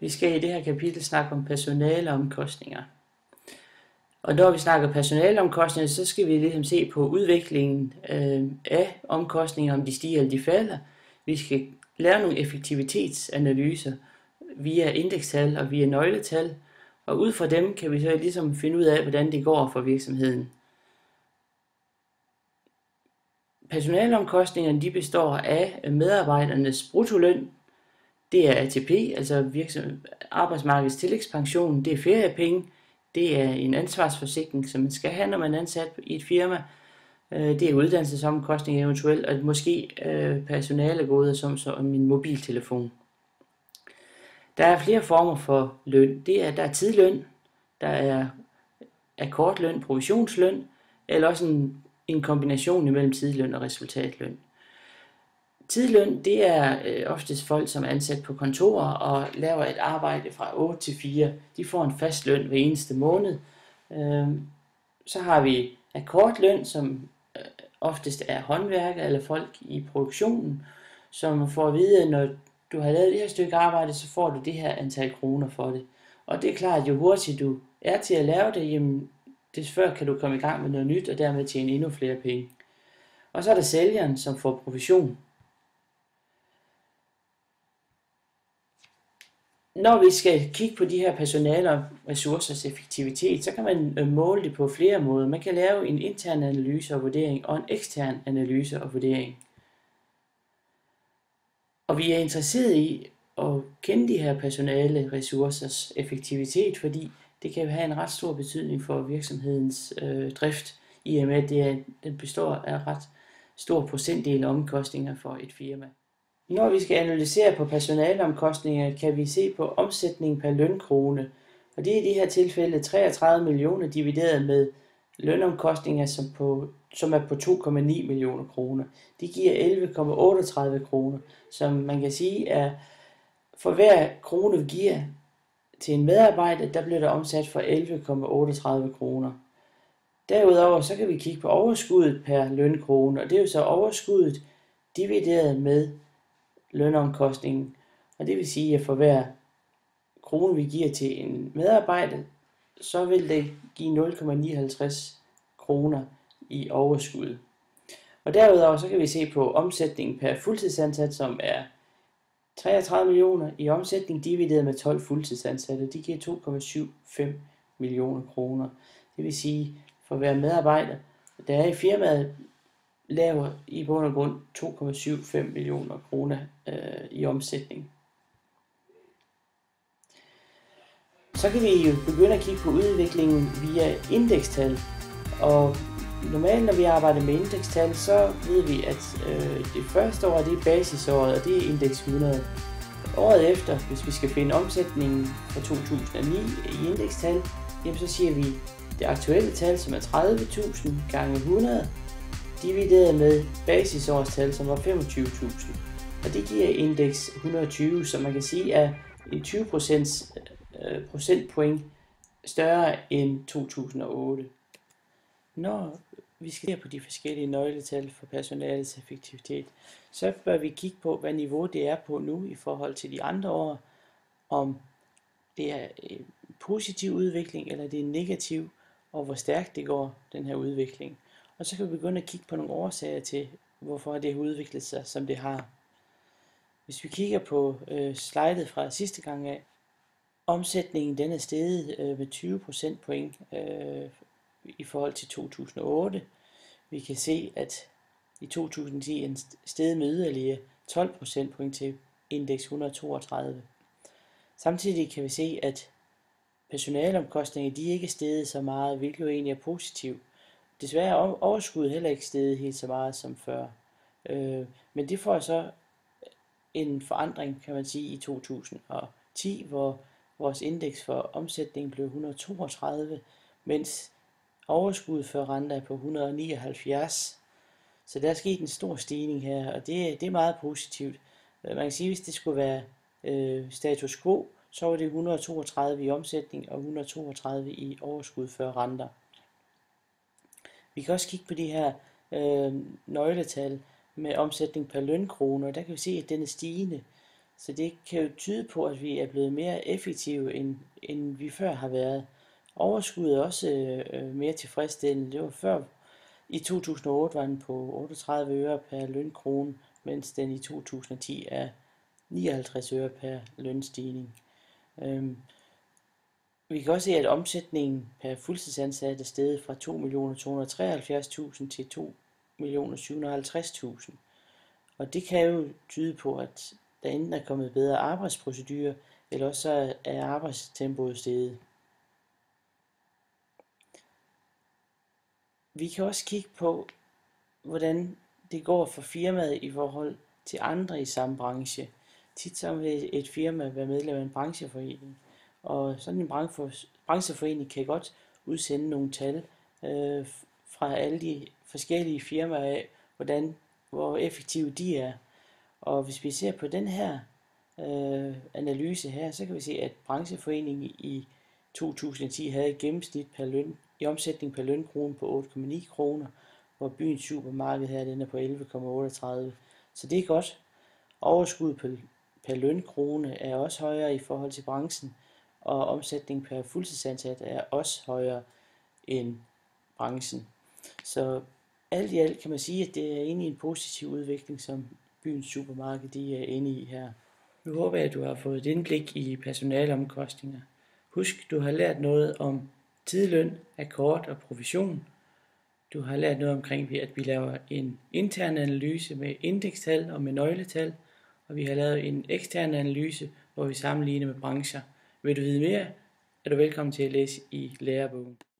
Vi skal i det her kapitel snakke om personaleomkostninger. Og når vi snakker personaleomkostninger, så skal vi ligesom se på udviklingen af omkostninger, om de stiger eller de falder. Vi skal lave nogle effektivitetsanalyser via indekstal og via nøgletal, og ud fra dem kan vi så ligesom finde ud af, hvordan det går for virksomheden. Personaleomkostningerne de består af medarbejdernes bruttoløn, det er ATP, altså arbejdsmarkedets tillægspension, det er feriepenge, det er en ansvarsforsikring, som man skal have, når man er ansat i et firma, det er uddannelsesomkostninger eventuelt, og måske personalegoder som så min mobiltelefon. Der er flere former for løn. Der er tidløn, der er akkordløn, provisionsløn, eller også en kombination imellem tidløn og resultatløn. Tidløn, det er oftest folk, som er ansat på kontorer og laver et arbejde fra 8 til 4. De får en fast løn hver eneste måned. Så har vi akkordløn, som oftest er håndværkere eller folk i produktionen, som får at vide, at når du har lavet det her stykke arbejde, så får du det her antal kroner for det. Og det er klart, at jo hurtigt du er til at lave det, jamen, des før kan du komme i gang med noget nyt, og dermed tjene endnu flere penge. Og så er der sælgeren, som får provision. Når vi skal kigge på de her personale og ressourcers effektivitet, så kan man måle det på flere måder. Man kan lave en intern analyse og vurdering og en ekstern analyse og vurdering. Og vi er interesseret i at kende de her personale ressourcers effektivitet, fordi det kan have en ret stor betydning for virksomhedens drift, i og med at den består af ret stor procentdel af omkostninger for et firma. Når vi skal analysere på personaleomkostninger, kan vi se på omsætning per lønkrone, og det er i det her tilfælde 33 millioner divideret med lønomkostninger, som er på 2,9 millioner kroner. Det giver 11,38 kroner, som man kan sige er for hver krone vi giver til en medarbejder, der bliver der omsat for 11,38 kroner. Derudover så kan vi kigge på overskuddet per lønkrone, og det er jo så overskuddet divideret med lønomkostningen, og det vil sige, at for hver krone vi giver til en medarbejder, så vil det give 0,59 kroner i overskud. Og derudover så kan vi se på omsætningen per fuldtidsansat, som er 33 millioner i omsætning divideret med 12 fuldtidsansatte. Det giver 2,75 millioner kroner. Det vil sige, for hver medarbejder, der er i firmaet, laver i bund og grund 2,75 millioner kroner i omsætning. Så kan vi jo begynde at kigge på udviklingen via indekstal. Og normalt når vi arbejder med indekstal, så ved vi, at det første år det er basisåret, og det er indeks 100. Året efter, hvis vi skal finde omsætningen fra 2009 i indekstal, jamen så siger vi det aktuelle tal, som er 30.000 gange 100, divideret med basisårstal, som var 25.000. Og det giver indeks 120, som man kan sige er en 20 procentpoint større end 2008. Når vi skal se på de forskellige nøgletal for personalets effektivitet, så bør vi kigge på, hvad niveau det er på nu i forhold til de andre år, om det er en positiv udvikling eller det er en negativ, og hvor stærkt det går, den her udvikling. Og så kan vi begynde at kigge på nogle årsager til, hvorfor det har udviklet sig, som det har. Hvis vi kigger på slidet fra sidste gang af, omsætningen den er steget med 20 procentpoint i forhold til 2008. Vi kan se, at i 2010 er steget med yderligere 12 procentpoint til indeks 132. Samtidig kan vi se, at personaleomkostninger de ikke er steget så meget, hvilket jo egentlig er positivt. Desværre er overskuddet heller ikke steget helt så meget som før. Men det får så en forandring, kan man sige, i 2010, hvor vores indeks for omsætning blev 132, mens overskuddet for renter er på 179. Så der er sket en stor stigning her, og det er meget positivt. Man kan sige, at hvis det skulle være status quo, så var det 132 i omsætning og 132 i overskud før renter. Vi kan også kigge på de her nøgletal med omsætning per lønkrone, og der kan vi se, at den er stigende. Så det kan jo tyde på, at vi er blevet mere effektive, end vi før har været. Overskuddet er også mere tilfredsstillende. Det var før, i 2008 var den på 38 øre per lønkrone, mens den i 2010 er 59 øre per lønstigning. Vi kan også se, at omsætningen per fuldtidsansat er steget fra 2.273.000 til 2.750.000. Og det kan jo tyde på, at der enten er kommet bedre arbejdsprocedurer, eller også er arbejdstempoet steget. Vi kan også kigge på, hvordan det går for firmaet i forhold til andre i samme branche. Tit så vil et firma være medlem af en brancheforening, og sådan en brancheforening kan godt udsende nogle tal fra alle de forskellige firmaer af, hvor effektive de er. Og hvis vi ser på den her analyse her, så kan vi se, at brancheforeningen i 2010 havde et gennemsnit i omsætning per lønkrone på 8,9 kroner, hvor byens supermarked her den er på 11,38. Så det er godt. Overskud per lønkrone er også højere i forhold til branchen, og omsætning per fuldtidsansat er også højere end branchen. Så alt i alt kan man sige, at det er inde i en positiv udvikling, som byens supermarked de er inde i her. Nu håber jeg, at du har fået et indblik i personaleomkostninger. Husk, du har lært noget om tidløn, akkord og provision. Du har lært noget omkring, at vi laver en intern analyse med indekstal og med nøgletal, og vi har lavet en ekstern analyse, hvor vi sammenligner med brancher. Vil du vide mere, er du velkommen til at læse i lærebogen.